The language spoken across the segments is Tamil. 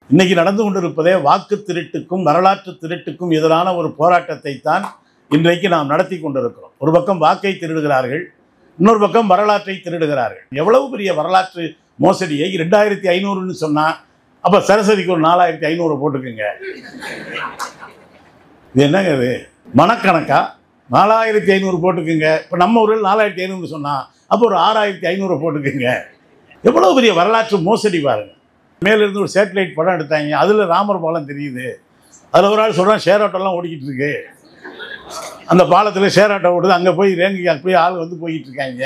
இன்னைக்கு நடந்து கொண்டிருப்பதே வாக்கு திருட்டுக்கும் வரலாற்று திருட்டுக்கும் எதிரான ஒரு போராட்டத்தை தான் இன்றைக்கு நாம் நடத்தி கொண்டிருக்கிறோம். ஒரு பக்கம் வாக்கை திருடுகிறார்கள், இன்னொரு பக்கம் வரலாற்றை திருடுகிறார்கள். எவ்வளவு பெரிய வரலாற்று மோசடியை 2500ன்னு சொன்னால் அப்போ சரஸ்வதிக்கு ஒரு 4500 போட்டுக்குங்க. இது என்னங்க இது மனக்கணக்கா? 4500 போட்டுக்குங்க. இப்போ நம்ம ஊரில் 4500 சொன்னால் அப்போ ஒரு 6500 போட்டுக்குங்க. எவ்வளோ பெரிய வரலாற்று மோசடி பாருங்க. மேலிருந்து ஒரு சேட்டலைட் படம் எடுத்தாங்க, அதில் ராமர் பாலம் தெரியுது. அதில் ஒரு ஆள் சொல்கிறான் ஷேர் ஆட்டோலாம் ஓடிக்கிட்டு இருக்கு, அந்த பாலத்தில் ஷேர் ஆட்டோ ஓடுது, அங்கே போய் ரேங்கு போய் ஆள் வந்து போய்கிட்டு இருக்காங்க.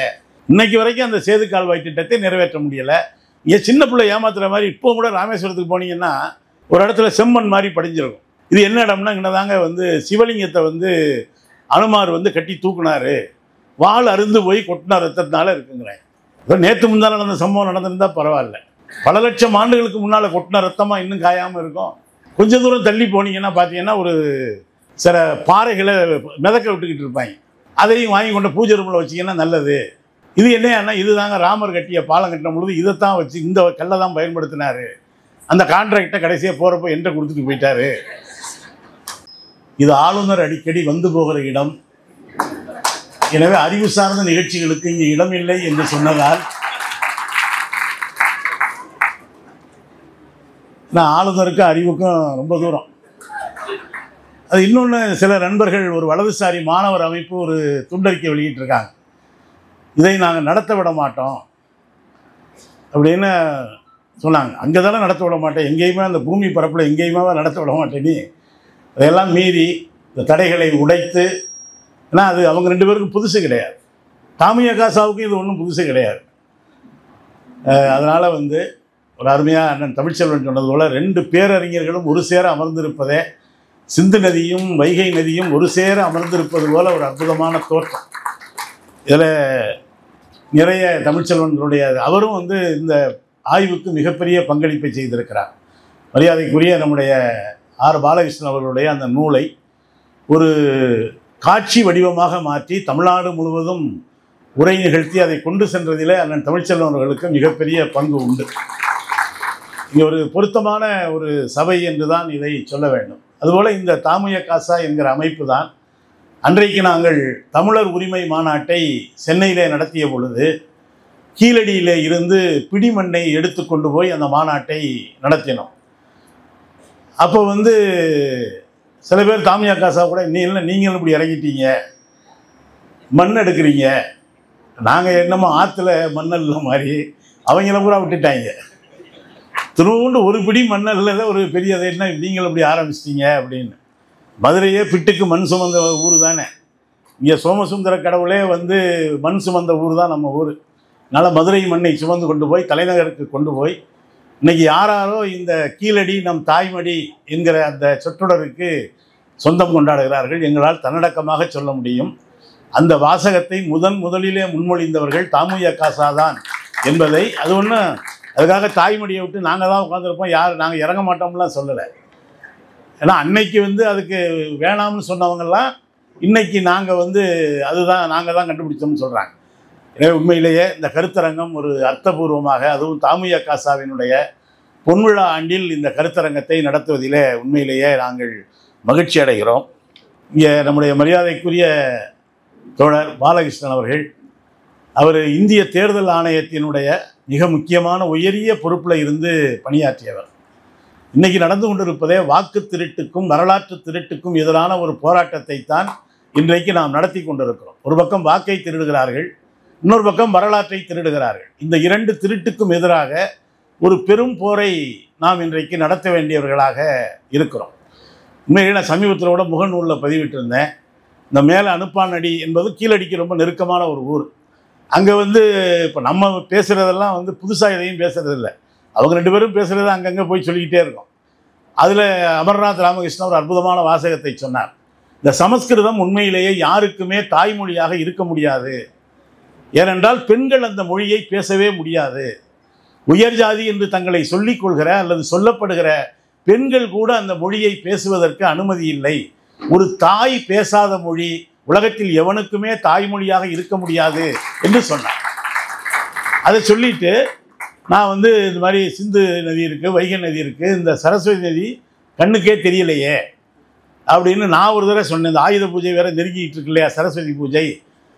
இன்னைக்கு வரைக்கும் அந்த சேது கால்வாய் திட்டத்தை நிறைவேற்ற முடியலை. இங்கே சின்ன பிள்ளை ஏமாத்துற மாதிரி இப்போ கூட ராமேஸ்வரத்துக்கு போனீங்கன்னா ஒரு இடத்துல செம்மண் மாதிரி படிஞ்சிருக்கும். இது என்ன இடம்னா இங்கே தாங்க வந்து சிவலிங்கத்தை வந்து அனுமார் வந்து கட்டி தூக்குனாரு, வாள் அருந்து போய் கொட்டின ரத்தத்தினால இருக்குங்கிறேன். நேற்று முந்தான நடந்த சம்பவம் நடந்திருந்தால் பரவாயில்ல. பல லட்சம் ஆண்டுகளுக்கு முன்னால் கொட்டின ரத்தமாக இன்னும் காயாமல் இருக்கும். கொஞ்சம் தூரம் தள்ளி போனீங்கன்னா பார்த்தீங்கன்னா ஒரு சில பாறைகளை மிதக்க விட்டுக்கிட்டு இருப்பாங்க. அதையும் வாங்கி கொண்டு பூஜை ரூமில் வச்சிங்கன்னா நல்லது. இது என்னன்னா இது தாங்க ராமர் கட்டிய பாலம் கட்டின பொழுது இதைத்தான் வச்சு இந்த கல்லை தான் பயன்படுத்தினார். அந்த கான்ட்ராக்டை கடைசியாக போகிறப்போ என்கிட்ட கொடுத்துட்டு போயிட்டாரு. இது ஆளுநர் அடிக்கடி வந்து போகிற இடம். எனவே அறிவு சார்ந்த நிகழ்ச்சிகளுக்கு இங்கே இடமில்லை என்று சொன்னதால் நான் ஆளுநருக்கும் அறிவுக்கும் ரொம்ப தூரம். அது இன்னொன்று, சில நண்பர்கள் ஒரு வலதுசாரி மாணவர் அமைப்பு ஒரு துண்டறிக்கை வெளியிட்டிருக்காங்க. இதை நாங்கள் நடத்த விட மாட்டோம் அப்படின்னு சொன்னாங்க. அங்கே தானே நடத்த விட மாட்டேன், எங்கேயுமே அந்த பூமி பரப்பில் எங்கேயுமே நடத்த விட மாட்டேன்னு அதையெல்லாம் மீறி இந்த தடைகளை உடைத்து, ஏன்னா அது அவங்க 2 பேருக்கும் புதுசு கிடையாது, தாமியகாசாவுக்கும் இது ஒன்றும் புதுசு கிடையாது. அதனால் வந்து ஒரு அருமையாக அண்ணன் தமிழ்ச்செல்வன் சொன்னது போல் 2 பேரறிஞர்களும் ஒரு சேர அமர்ந்திருப்பதே, சிந்து நதியும் வைகை நதியும் ஒரு சேர அமர்ந்திருப்பது போல் ஒரு அற்புதமான தோற்றம். இதில் நிறைய தமிழ்ச்செல்வன்களுடைய அவரும் வந்து இந்த ஆய்வுக்கு மிகப்பெரிய பங்களிப்பை செய்திருக்கிறார். மரியாதைக்குரிய நம்முடைய ஆர் பாலகிருஷ்ணன் அவர்களுடைய அந்த நூலை ஒரு காட்சி வடிவமாக மாற்றி தமிழ்நாடு முழுவதும் உரை நிகழ்த்தி அதை கொண்டு சென்றதிலே அண்ணன் தமிழ்ச்செல்வன் அவர்களுக்கு மிகப்பெரிய பங்கு உண்டு. இங்கே ஒரு பொருத்தமான ஒரு சபை என்று தான் இதை சொல்ல வேண்டும். அதுபோல் இந்த தாமுயகாசா என்கிற அமைப்பு தான் அன்றைக்கு நாங்கள் தமிழர் உரிமை மாநாட்டை சென்னையிலே நடத்திய பொழுது கீழடியிலே இருந்து பிடிமண்ணை எடுத்து கொண்டு போய் அந்த மாநாட்டை நடத்தினோம். அப்போ வந்து சில பேர் தாமியகாசா கூட நீங்கள் இப்படி இறங்கிட்டீங்க, மண் எடுக்கிறீங்க, நாங்கள் என்னமோ ஆற்றுல மண்ணல்ல மாதிரி அவங்கள பூரா விட்டுட்டாங்க. திருவூண்டு ஒரு பிடி மண்ணல்ல ஒரு பெரியதை என்ன நீங்கள் இப்படி ஆரம்பிச்சிட்டீங்க அப்படின்னு. மதுரையே பிட்டுக்கு மண் சுமந்த ஊர் தானே. இங்கே சோமசுந்தர கடவுளே வந்து மண் சுமந்த ஊர் தான் நம்ம ஊர். அதனால் மதுரை மண்ணை சுமந்து கொண்டு போய் தலைநகருக்கு கொண்டு போய் இன்றைக்கி யாராரோ இந்த கீழடி நம் தாய்மடி என்கிற அந்த சொற்றொடருக்கு சொந்தம் கொண்டாடுகிறார்கள். எங்களால் தன்னடக்கமாக சொல்ல முடியும். அந்த வாசகத்தை முதலிலே முன்மொழிந்தவர்கள் தாமுயகாசா தான் என்பதை, அது ஒன்றும் அதுக்காக தாய்மொழியை விட்டு நாங்கள் தான் உட்காந்துருப்போம், நாங்கள் இறங்க மாட்டோம்லாம் சொல்லலை. ஏன்னா அன்னைக்கு வந்து அதுக்கு வேணாம்னு சொன்னவங்கெல்லாம் இன்றைக்கி நாங்கள் தான் கண்டுபிடிச்சோம்னு சொல்கிறாங்க. எனவே உண்மையிலேயே இந்த கருத்தரங்கம் ஒரு அர்த்தபூர்வமாக, அதுவும் தாமுயகாசாவினுடைய பொன்விழா ஆண்டில் இந்த கருத்தரங்கத்தை நடத்துவதிலே உண்மையிலேயே நாங்கள் மகிழ்ச்சி அடைகிறோம். இங்கே நம்முடைய மரியாதைக்குரிய தோழர் பாலகிருஷ்ணன் அவர்கள், அவர் இந்திய தேர்தல் ஆணையத்தினுடைய மிக முக்கியமான உயரிய பொறுப்பில் இருந்து பணியாற்றியவர். இன்றைக்கி நடந்து கொண்டிருப்பதே வாக்கு திருட்டுக்கும் வரலாற்று திருட்டுக்கும் எதிரான ஒரு போராட்டத்தை தான் இன்றைக்கு நாம் நடத்தி கொண்டிருக்கிறோம். ஒரு பக்கம் வாக்கை திருடுகிறார்கள், இன்னொரு பக்கம் வரலாற்றை திருடுகிறார்கள். இந்த 2 திருட்டுக்கும் எதிராக ஒரு பெரும் போரை நாம் இன்றைக்கு நடத்த வேண்டியவர்களாக இருக்கிறோம். உண்மையிலே நான் சமீபத்தில் கூட முகநூலில் பதிவிட்டிருந்தேன். இந்த மேலே அனுப்பானடி என்பது கீழடிக்கு ரொம்ப நெருக்கமான ஒரு ஊர். அங்கே வந்து இப்போ நம்ம பேசுகிறதெல்லாம் வந்து புதுசாக எதையும் பேசுகிறதில்ல, அவங்க 2 பேரும் பேசுகிறது அங்கங்கே போய் சொல்லிக்கிட்டே இருக்கோம். அதில் அமர்நாத் ராமகிருஷ்ணன் ஒரு அற்புதமான வாசகத்தை சொன்னார். இந்த சமஸ்கிருதம் உண்மையிலேயே யாருக்குமே தாய்மொழியாக இருக்க முடியாது. ஏனென்றால் பெண்கள் அந்த மொழியை பேசவே முடியாது. உயர் ஜாதி என்று தங்களை சொல்லிக் கொள்கிற அல்லது சொல்லப்படுகிற பெண்கள் கூட அந்த மொழியை பேசுவதற்கு அனுமதி இல்லை. ஒரு தாய் பேசாத மொழி உலகத்தில் எவனுக்குமே தாய்மொழியாக இருக்க முடியாது என்று சொன்னார். அதை சொல்லிட்டு நான் வந்து இந்த மாதிரி சிந்து நதி இருக்குது, வைகை நதி இருக்குது, இந்த சரஸ்வதி நதி கண்ணுக்கே தெரியலையே அப்படின்னு நான் ஒரு தடவை சொன்னேன். இந்த ஆயுத பூஜை வேறு நெருங்கிட்டு இருக்கு இல்லையா, சரஸ்வதி பூஜை,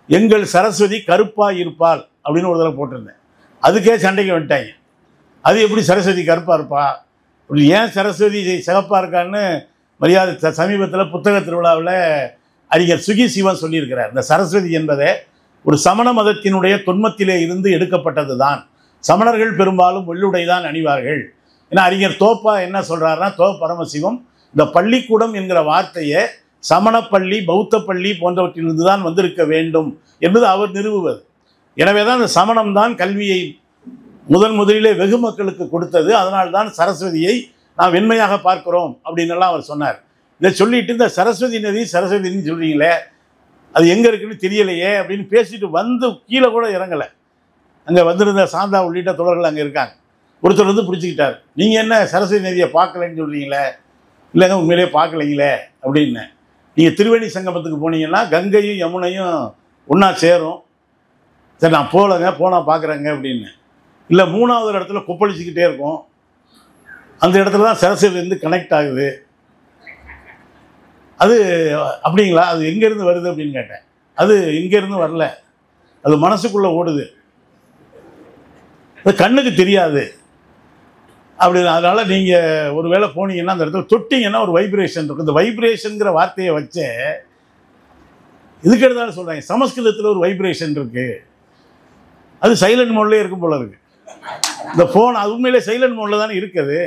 எங்கள் சரஸ்வதி கருப்பாக இருப்பாள் அப்படின்னு ஒரு தடவை போட்டிருந்தேன். அதுக்கே சண்டைக்கு வந்துட்டாங்க. அது எப்படி சரஸ்வதி கருப்பாக இருப்பா, ஏன் சரஸ்வதி சிகப்பாக இருக்கான்னு மரியாதை சமீபத்தில் புத்தக திருவிழாவில் அறிஞர் சுகி சிவன் சொல்லியிருக்கிறார். இந்த சரஸ்வதி என்பதே ஒரு சமண மதத்தினுடைய தொன்மத்திலே இருந்து எடுக்கப்பட்டது தான். சமணர்கள் பெரும்பாலும் வெள்ளுடை தான் அணிவார்கள். ஏன்னா அறிஞர் தோப்பா என்ன சொல்கிறாருன்னா, பரமசிவம் இந்த பள்ளிக்கூடம் என்கிற வார்த்தையை சமணப்பள்ளி, பௌத்த பள்ளி போன்றவற்றிலிருந்து தான் வந்திருக்க வேண்டும் என்பது அவர் நிறுவுவது. எனவே தான் இந்த சமணம் தான் கல்வியை முதலிலே வெகு மக்களுக்கு கொடுத்தது. அதனால்தான் சரஸ்வதியை நாம் வெண்மையாக பார்க்கிறோம் அப்படின்னெல்லாம் அவர் சொன்னார். இதை சொல்லிட்டு இந்த சரஸ்வதி நதின்னு சொல்கிறீங்களே, அது எங்கே இருக்குன்னு தெரியலையே அப்படின்னு பேசிட்டு வந்து கீழே கூட இறங்கலை. அங்கே வந்திருந்த சாந்தா உள்ளிட்ட தோழர்கள் அங்கே இருக்காங்க. ஒருத்தர் வந்து பிடிச்சிக்கிட்டார், நீங்கள் என்ன சரஸ்வதி நதியை பார்க்கலைன்னு சொல்கிறீங்களே. இல்லைங்க உண்மையிலே பார்க்கலைங்களே அப்படின்னு. நீங்கள் திருவேணி சங்கமத்துக்கு போனீங்கன்னா கங்கையும் யமுனையும் ஒன்றா சேரும். சரி நான் போகலைங்க, போனால் பார்க்குறேங்க அப்படின்னு. இல்லை 3வது இடத்துல கொப்பளிச்சிக்கிட்டே இருக்கும், அந்த இடத்துல தான் சரஸ்வதி கனெக்ட் ஆகுது. அது அப்படிங்களா, அது எங்கேருந்து வருது அப்படின்னு கேட்டேன். அது எங்கேருந்து வரல, அது மனசுக்குள்ளே ஓடுது, அது கண்ணுக்கு தெரியாது அப்படின்னு. அதனால் நீங்கள் ஒரு வேளை போனீங்கன்னா அந்த இடத்துல தொட்டிங்கன்னா ஒரு வைப்ரேஷன் இருக்கும். இந்த வைப்ரேஷனுங்கிற வார்த்தையை வச்சே இதுக்கு எடுத்தாலும் சொல்கிறாங்க. சமஸ்கிருதத்தில் ஒரு வைப்ரேஷன் இருக்குது, அது சைலண்ட் மோட்லேயே இருக்கும் போல இருக்குது. இந்த ஃபோன் அது உண்மையிலே சைலண்ட் மோடில் தானே இருக்குது.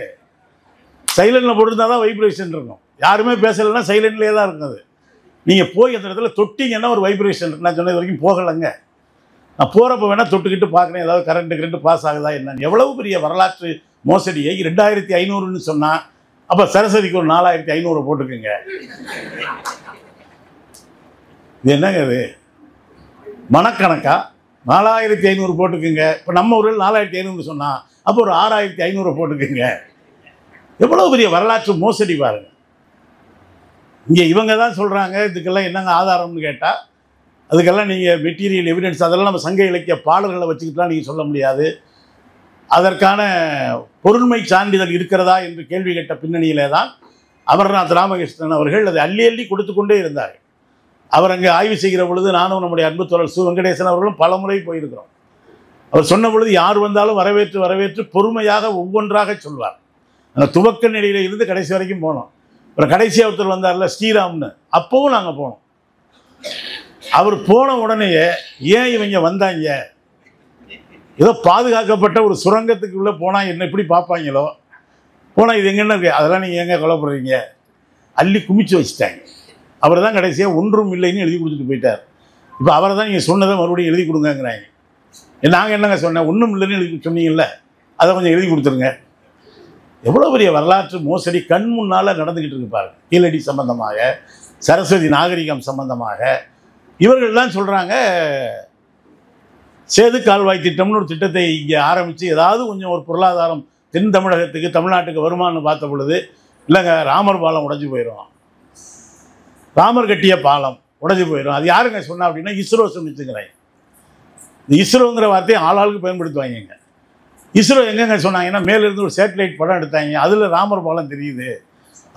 சைலண்டில் போட்டுருந்தா தான் வைப்ரேஷன் இருக்கும். யாருமே பேசலைன்னா சைலண்ட்லேயே தான் இருக்குது. நீங்கள் போய் அந்த இடத்துல தொட்டிங்கன்னா ஒரு வைப்ரேஷன் இருக்கு. நான் சொன்னது வரைக்கும் போகலைங்க, நான் போகிறப்ப வேணால் தொட்டுக்கிட்டு பார்க்குறேன், ஏதாவது கரண்ட்டு பாஸ் ஆகுதா என்னன்னு. எவ்வளவு பெரிய வரலாற்று மோசடியை 2500ன்னு சொன்னால், அப்போ சரஸ்வதிக்கு ஒரு 4500 போட்டுக்குங்க. இது என்னங்க இது மனக்கணக்கா? 4500 போட்டுக்குங்க. இப்போ நம்ம ஊரில் 4500 சொன்னால் அப்போ ஒரு 6500 போட்டுக்குங்க. எவ்வளோ பெரிய வரலாற்று மோசடி பாருங்க. இங்கே இவங்க தான் சொல்கிறாங்க. இதுக்கெல்லாம் என்னங்க ஆதாரம்னு கேட்டால், அதுக்கெல்லாம் நீங்கள் மெட்டீரியல் எவிடன்ஸ் அதெல்லாம் நம்ம சங்க இலக்கிய பாடல்களை வச்சுக்கிட்டுலாம் நீங்கள் சொல்ல முடியாது. அதற்கான பொருண்மை சான்றிதழ் இருக்கிறதா என்று கேள்வி கேட்ட பின்னணியிலே தான் அமர்நாத் ராமகிருஷ்ணன் அவர்கள் அதை அள்ளி அள்ளி கொடுத்து கொண்டே இருந்தார்கள். அவர் அங்கே ஆய்வு செய்கிற பொழுது நானும் நம்முடைய அன்பு தோழர் சு வெங்கடேசன் அவர்களும் பல முறை போயிருக்கிறோம். அவர் சொன்ன பொழுது யார் வந்தாலும் வரவேற்று பொறுமையாக ஒவ்வொன்றாக சொல்வார். அந்த துவக்க நிலையில இருந்து கடைசி வரைக்கும் போனோம். அப்புறம் கடைசியாக ஒருத்தர் வந்தார்ல ஸ்ரீராம்னு, அப்பவும் நாங்கள் போனோம். அவர் போன உடனேயே ஏன் இவங்க வந்தாங்க, ஏதோ பாதுகாக்கப்பட்ட ஒரு சுரங்கத்துக்குள்ளே போனால் என்ன இப்படி பார்ப்பாங்களோ, போனால் இது எங்கன்னா இருக்கு, அதெல்லாம் நீங்கள் எங்கே கொலைப்படுறீங்க, அள்ளி குமிச்சு வச்சுட்டாங்க. அவர் தான் கடைசியாக ஒன்றும் இல்லைன்னு எழுதி கொடுத்துட்டு போயிட்டார். இப்போ அவரை தான் நீங்கள் சொன்னதை மறுபடியும் எழுதி கொடுங்கங்கிறாங்க. நாங்கள் என்னங்க சொன்னேன், ஒன்றும் இல்லைன்னு எழுதி சொன்னீங்கல்ல, அதை கொஞ்சம் எழுதி கொடுத்துருங்க. எவ்வளோ பெரிய வரலாற்று மோசடி கண் முன்னால் நடந்துக்கிட்டு இருக்கு பாருங்க. கீழடி சம்பந்தமாக, சரஸ்வதி நாகரிகம் சம்பந்தமாக இவர்கள் தான் சொல்கிறாங்க. சேது கால்வாய் திட்டம்னு ஒரு திட்டத்தை இங்கே ஆரம்பித்து ஏதாவது கொஞ்சம் ஒரு பொருளாதாரம் தென் தமிழகத்துக்கு தமிழ்நாட்டுக்கு வருமானு பார்த்த பொழுது, இல்லைங்க ராமர் பாலம் உடைஞ்சு போயிடும், ராமர் கட்டிய பாலம் உடைஞ்சு போயிடும். அது யாருங்க சொன்னா அப்படின்னா இஸ்ரோ சொல்லிச்சுங்கிறாங்க. இந்த இஸ்ரோங்கிற வார்த்தையை ஆளாளுக்கு பயன்படுத்துவாங்க. இஸ்ரோ எங்கெங்க சொன்னாங்கன்னா, மேலிருந்து ஒரு சேட்டலைட் படம் எடுத்தாங்க, அதில் ராமர் பாலம் தெரியுது.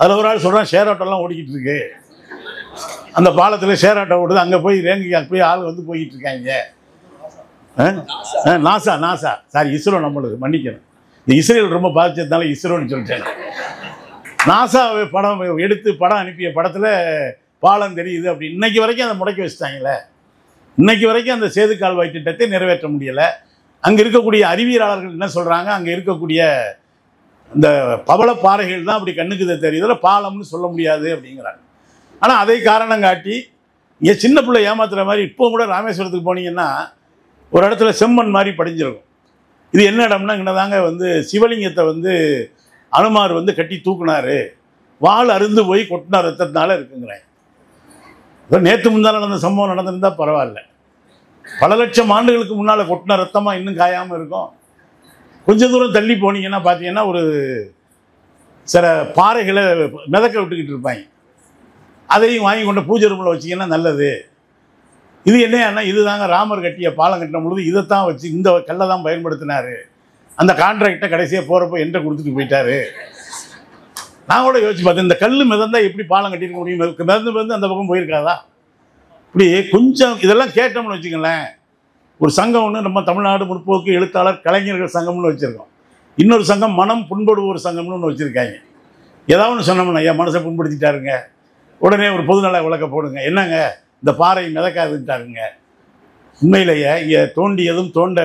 அதில் ஒரு ஆள் சொல்கிறான் ஷேர் ஆட்டோலாம் ஓடிக்கிட்டு இருக்கு, அந்த பாலத்தில் ஷேர் ஆட்டோ ஓடுது, அங்கே போய் ரேங்கு போய் ஆள் வந்து போய்கிட்டு இருக்காங்க. நாசா சாரி இஸ்ரோ நம்மளுக்கு மன்னிக்கணும். இந்த இஸ்ரேல் ரொம்ப பாதிச்சதுனால இஸ்ரோன்னு சொல்லிட்டேன். நாசா படம் எடுத்து படம் அனுப்பிய படத்தில் பாலம் தெரியுது அப்படி. இன்னைக்கு வரைக்கும் அதை முடக்கி வச்சுட்டாங்களே. இன்னைக்கு வரைக்கும் அந்த சேது கால்வாய் திட்டத்தை நிறைவேற்ற முடியலை. அங்கே இருக்கக்கூடிய அறிவியலாளர்கள் என்ன சொல்கிறாங்க, அங்கே இருக்கக்கூடிய இந்த பவள பாறைகள் தான் அப்படி கண்ணுக்கு தெரியுதுல, பாலம்னு சொல்ல முடியாது அப்படிங்கிறாங்க. ஆனால் அதை காரணம் காட்டி இங்கே சின்ன பிள்ளை ஏமாத்துற மாதிரி இப்போ கூட ராமேஸ்வரத்துக்கு போனீங்கன்னா ஒரு இடத்துல செம்மண் மாதிரி படிஞ்சிருக்கும். இது என்ன இடம்னா, இங்கே தாங்க வந்து சிவலிங்கத்தை வந்து அனுமார் வந்து கட்டி தூக்குனாரு, வால் அருந்து போய் கொட்டினார் ரத்தத்தினால இருக்குங்கிறேன். நேற்று முந்தான நடந்த சம்பவம் நடந்திருந்தால் பரவாயில்ல. பல லட்சம் ஆண்டுகளுக்கு முன்னால் கொட்டின ரத்தமாக இன்னும் காயாமல் இருக்கும். கொஞ்சம் தூரம் தள்ளி போனீங்கன்னா பார்த்தீங்கன்னா ஒரு சில பாறைகளை மிதக்க விட்டுக்கிட்டு இருப்பாங்க. அதையும் வாங்கி கொண்டு பூஜை ரூமில் வச்சிங்கன்னா நல்லது. இது என்னன்னா, இது தாங்க ராமர் கட்டிய பாலம் கட்டின பொழுது இதைத்தான் வச்சு இந்த கல்லை தான் பயன்படுத்தினார், அந்த கான்ட்ராக்டை கடைசியாக போகிறப்போ என்கிட்ட கொடுத்துட்டு போயிட்டாரு. நான் கூட யோசிச்சு பார்த்தேன், இந்த கல் மிதந்தா எப்படி பாலம் கட்டியிருக்க முடியும்? மிதந்து அந்த பக்கம் போயிருக்காதா? இப்படி கொஞ்சம் இதெல்லாம் கேட்டோம்னு வச்சுக்கங்களேன். ஒரு சங்கம் ஒன்று நம்ம தமிழ்நாடு முற்போக்கு எழுத்தாளர் கலைஞர்கள் சங்கம்னு வச்சுருக்கோம். இன்னொரு சங்கம் மனம் புண்படுவோர் சங்கம்னு ஒன்று வச்சுருக்காங்க. ஏதாவது ஒன்று சொன்னோம்னா, ஐயா மனசை புண்படுத்திட்டாருங்க, உடனே ஒரு பொதுநல விளக்க போடுங்க. என்னங்க இந்த பாறை மிதக்காதுட்டாருங்க. உண்மையிலேயே இங்கே தோண்டியதும் தோண்ட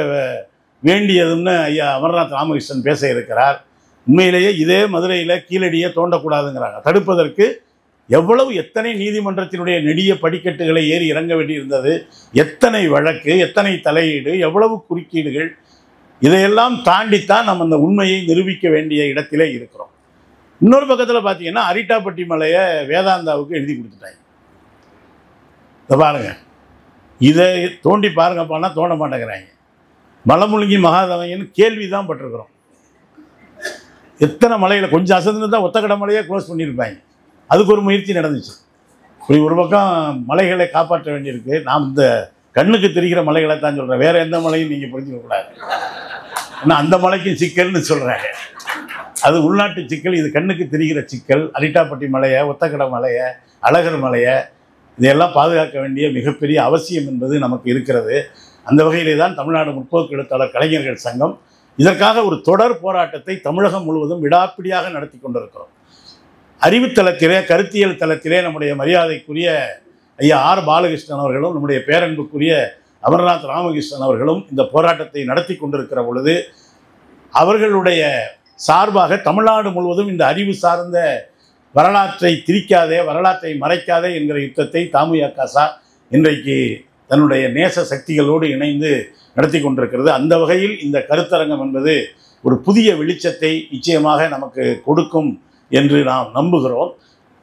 வேண்டியதும்னு ஐயா அமர்நாத் ராமகிருஷ்ணன் பேச இருக்கிறார். உண்மையிலேயே இதே மதுரையில் கீழடியை தோண்டக்கூடாதுங்கிறாங்க. தடுப்பதற்கு எத்தனை நீதிமன்றத்தினுடைய நெடிய படிக்கட்டுகளை ஏறி இறங்க வேண்டியிருந்தது, எத்தனை வழக்கு, எத்தனை தலையீடு, எவ்வளவு குறுக்கீடுகள், இதையெல்லாம் தாண்டித்தான் நம்ம அந்த உண்மையை நிரூபிக்க வேண்டிய இடத்திலே இருக்கிறோம். இன்னொரு பக்கத்தில் பார்த்தீங்கன்னா அரிட்டாப்பட்டி மலையை வேதாந்தாவுக்கு எழுதி கொடுத்துட்டாங்க. இதை பாருங்க, இதை தோண்டி பாருங்கப்பான்னா தோண்ட மாட்டேங்கிறாங்க. மலமுழுங்கி மகாதவங்கன்னு கேள்வி தான் பட்டிருக்கிறோம். எத்தனை மலைகளை கொஞ்சம் அசந்து தான் ஒத்தக்கடை மலையை க்ளோஸ் பண்ணியிருப்பாங்க. அதுக்கு ஒரு முயற்சி நடந்துச்சு. இப்படி ஒரு பக்கம் மலைகளை காப்பாற்ற வேண்டியிருக்கு. நாம் இந்த கண்ணுக்கு தெரிகிற மலைகளை தான் சொல்கிறேன், வேறு எந்த மலையும் நீங்கள் புரிஞ்சுக்கக்கூடாது. ஏன்னா அந்த மலைக்கும் சிக்கல்னு சொல்கிறாங்க. அது உள்நாட்டு சிக்கல், இது கண்ணுக்கு தெரிகிற சிக்கல். அரிட்டாப்பட்டி மலையை, ஒத்தக்கடை மலையை, அழகர் மலையை, இதையெல்லாம் பாதுகாக்க வேண்டிய மிகப்பெரிய அவசியம் என்பது நமக்கு இருக்கிறது. அந்த வகையிலே தான் தமிழ்நாடு முற்போக்கு எழுத்தாளர் கலைஞர்கள் சங்கம் இதற்காக ஒரு தொடர் போராட்டத்தை தமிழகம் முழுவதும் விடாப்பிடியாக நடத்தி கொண்டிருக்கிறோம். அறிவுத்தளத்திலே, கருத்தியல் தளத்திலே நம்முடைய மரியாதைக்குரிய ஐயா ஆர் பாலகிருஷ்ணன் அவர்களும் நம்முடைய பேரன்புக்குரிய அமர்நாத் ராமகிருஷ்ணன் அவர்களும் இந்த போராட்டத்தை நடத்தி கொண்டிருக்கிற பொழுது அவர்களுடைய சார்பாக தமிழ்நாடு முழுவதும் இந்த அறிவு சார்ந்த வரலாற்றை திரிக்காதே, வரலாற்றை மறைக்காதே என்கிற யுத்தத்தை தாமுயகசா இன்றைக்கு தன்னுடைய நேச சக்திகளோடு இணைந்து நடத்தி கொண்டிருக்கிறது. அந்த வகையில் இந்த கருத்தரங்கம் என்பது ஒரு புதிய வெளிச்சத்தை நிச்சயமாக நமக்கு கொடுக்கும் என்று நாம் நம்புகிறோம்.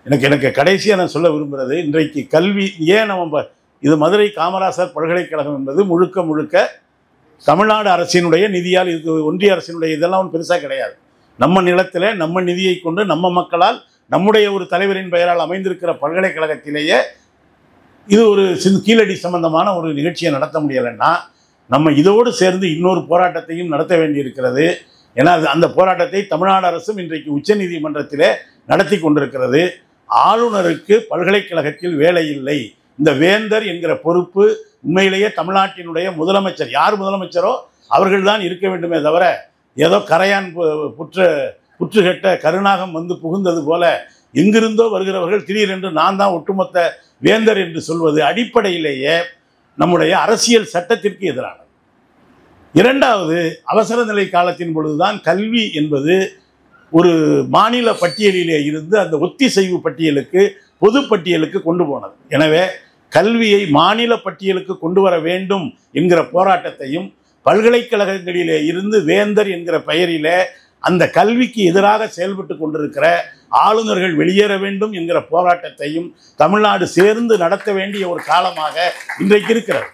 எனக்கு கடைசியாக நான் சொல்ல விரும்புகிறது, இன்றைக்கு கல்வி ஏன் நம்ம இது மதுரை காமராசர் பல்கலைக்கழகம் என்பது முழுக்க முழுக்க தமிழ்நாடு அரசினுடைய நிதியால், இது ஒன்றிய அரசினுடைய இதெல்லாம் பெருசாக கிடையாது. நம்ம நிலத்தில் நம்ம நிதியை கொண்டு நம்ம மக்களால் நம்முடைய ஒரு தலைவரின் பெயரால் அமைந்திருக்கிற பல்கலைக்கழகத்திலேயே இது ஒரு கீழடி சம்பந்தமான ஒரு நிகழ்ச்சியை நடத்த முடியலைன்னா நம்ம இதோடு சேர்ந்து இன்னொரு போராட்டத்தையும் நடத்த வேண்டியிருக்கிறது. ஏன்னா அந்த போராட்டத்தை தமிழ்நாடு அரசும் இன்றைக்கு உச்சநீதிமன்றத்திலே நடத்தி கொண்டிருக்கிறது. ஆளுநருக்கு பல்கலைக்கழகத்தில் வேலை இல்லை, இந்த வேந்தர் என்கிற பொறுப்பு உண்மையிலேயே தமிழ்நாட்டினுடைய முதலமைச்சர், யார் முதலமைச்சரோ அவர்கள்தான் இருக்க வேண்டுமே தவிர ஏதோ கரையான் புற்றுகட்ட கருணாகம் வந்து புகுந்தது போல எங்கிருந்தோ வருகிறவர்கள் திடீரென்று நான் தான் ஒட்டுமொத்த வேந்தர் என்று சொல்வது அடிப்படையிலேயே நம்முடைய அரசியல் சட்டத்திற்கு எதிரானது. இரண்டாவது, அவசர நிலை காலத்தின் பொழுதுதான் கல்வி என்பது ஒரு மாநில பட்டியலிலே இருந்து அந்த ஒத்திசைவு பட்டியலுக்கு, பொது பட்டியலுக்கு கொண்டு போனது. எனவே கல்வியை மாநில பட்டியலுக்கு கொண்டு வர வேண்டும் என்கிற போராட்டத்தையும், பல்கலைக்கழகங்களிலே இருந்து வேந்தர் என்கிற பெயரிலே அந்த கல்விக்கு எதிராக செயல்பட்டு கொண்டிருக்கிற ஆளுநர்கள் வெளியேற வேண்டும் என்கிற போராட்டத்தையும் தமிழ்நாடு சேர்ந்து நடத்த வேண்டிய ஒரு காலமாக இன்றைக்கு இருக்கிறது.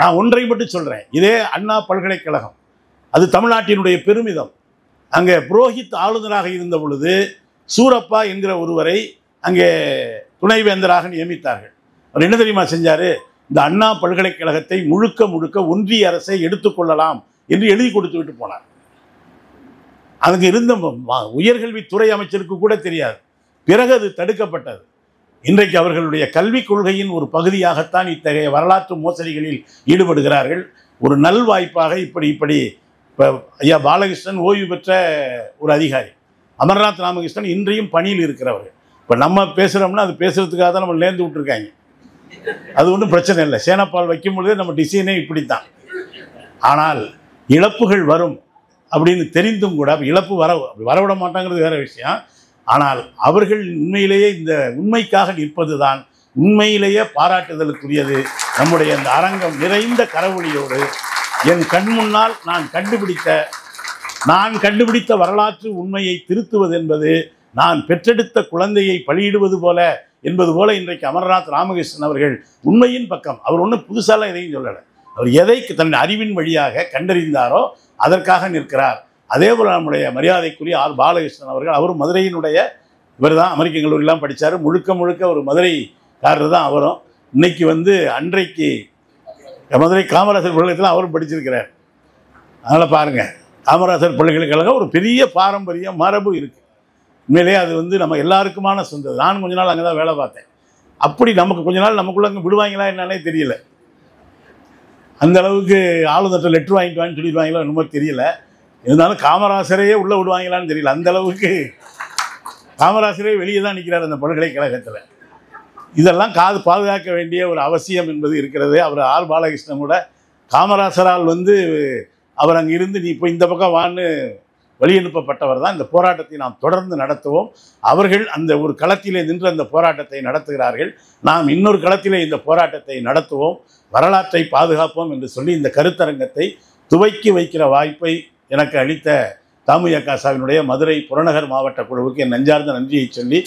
நான் ஒன்றை மட்டும் சொல்கிறேன், இதே அண்ணா பல்கலைக்கழகம் அது தமிழ்நாட்டினுடைய பெருமிதம். அங்கே புரோஹித் ஆளுநராக இருந்த பொழுது சூரப்பா என்கிற ஒருவரை அங்கே துணைவேந்தராக நியமித்தார்கள். அவர் என்ன தெரியுமா செஞ்சார்? இந்த அண்ணா பல்கலைக்கழகத்தை முழுக்க முழுக்க ஒன்றிய அரசை எடுத்துக்கொள்ளலாம் என்று எழுதி கொடுத்து விட்டு போனார். அதுக்கு இருந்த உயர்கல்வித்துறை அமைச்சருக்கு கூட தெரியாது. பிறகு அது தடுக்கப்பட்டது. இன்றைக்கு அவர்களுடைய கல்விக் கொள்கையின் ஒரு பகுதியாகத்தான் இத்தகைய வரலாற்று மோசடிகளில் ஈடுபடுகிறார்கள். ஒரு நல்வாய்ப்பாக இப்படி இப்போ ஐயா பாலகிருஷ்ணன் ஓய்வு பெற்ற ஒரு அதிகாரி, அமர்நாத் ராமகிருஷ்ணன் இன்றையும் பணியில் இருக்கிறவர்கள். இப்போ நம்ம பேசுகிறோம்னா அது பேசுகிறதுக்காக தான் நம்ம நேர்ந்து விட்டுருக்காங்க. அது ஒன்றும் பிரச்சனை இல்லை. சேனப்பால் வைக்கும் பொழுதே நம்ம டிசைனே இப்படித்தான். ஆனால் இழப்புகள் வரும் அப்படின்னு தெரிந்தும் கூட இழப்பு வரவிட மாட்டாங்கிறது வேற விஷயம். ஆனால் அவர்கள் உண்மையிலேயே இந்த உண்மைக்காக நிற்பது தான் உண்மையிலேயே பாராட்டுதலுக்குரியது. நம்முடைய இந்த அரங்கம் நிறைந்த கரவொலியோடு என் கண் முன்னால் நான் கண்டுபிடித்த வரலாற்று உண்மையை திருத்துவது என்பது நான் பெற்றெடுத்த குழந்தையை பலியிடுவது போல என்பது போல இன்றைக்கு அமர்நாத் ராமகிருஷ்ணன் அவர்கள் உண்மையின் பக்கம், அவர் ஒன்றும் புதுசாலாம் எதையும் சொல்லலை, அவர் எதை தன் அறிவின் வழியாக கண்டறிந்தாரோ அதற்காக நிற்கிறார். அதே போல் நம்முடைய மரியாதைக்குரிய ஆர் பாலகிருஷ்ணன் அவர்கள், அவரும் மதுரையினுடைய இவர் தான், அமெரிக்கன் கல்லூரியெலாம் படித்தார், முழுக்க ஒரு மதுரைக்காரர் தான் அவரும். இன்னைக்கு அன்றைக்கு மதுரை காமராசர் பல்கலைக்கழகத்தில் அவரும் படிச்சிருக்கிறார். அதனால் பாருங்கள், காமராசர் பல்கலைக்கழகம் ஒரு பெரிய பாரம்பரிய மரபு இருக்குது. உண்மையிலேயே அது வந்து நம்ம எல்லாருக்குமான சொந்தது. நான் கொஞ்ச நாள் அங்கே தான் வேலை பார்த்தேன். அப்படி நமக்கு கொஞ்ச நாள் நமக்குள்ள அங்கே விடுவாங்களா என்னன்னே தெரியல. அந்த அளவுக்கு ஆளுநர்கிட்ட லெட்ரு வாங்கிட்டு வாங்கி சொல்லிடுவாங்களோ என்னமோ தெரியல. இருந்தாலும் காமராசரையே உள்ளே விடுவாங்களான்னு தெரியல. அந்த அளவுக்கு காமராசரே வெளியே தான் நிற்கிறார் அந்த பல்கலைக்கழகத்தில். இதெல்லாம் பாதுகாக்க வேண்டிய ஒரு அவசியம் என்பது இருக்கிறது. அவர் ஆர் பாலகிருஷ்ணன் கூட காமராசரால் வந்து அவர் அங்கே இருந்து நீ இப்போ இந்த பக்கம் வான்னு வழி அனுப்பப்பட்டவர் தான். இந்த போராட்டத்தை நாம் தொடர்ந்து நடத்துவோம். அவர்கள் அந்த ஒரு களத்திலே நின்று அந்த போராட்டத்தை நடத்துகிறார்கள். நாம் இன்னொரு களத்திலே இந்த போராட்டத்தை நடத்துவோம், வரலாற்றை பாதுகாப்போம் என்று சொல்லி இந்த கருத்தரங்கத்தை துவக்கி வைக்கிற வாய்ப்பை எனக்கு அளித்த தமுயகவினுடைய மதுரை புறநகர் மாவட்ட குழுவுக்கு என் நெஞ்சார்ந்த நன்றியை சொல்லி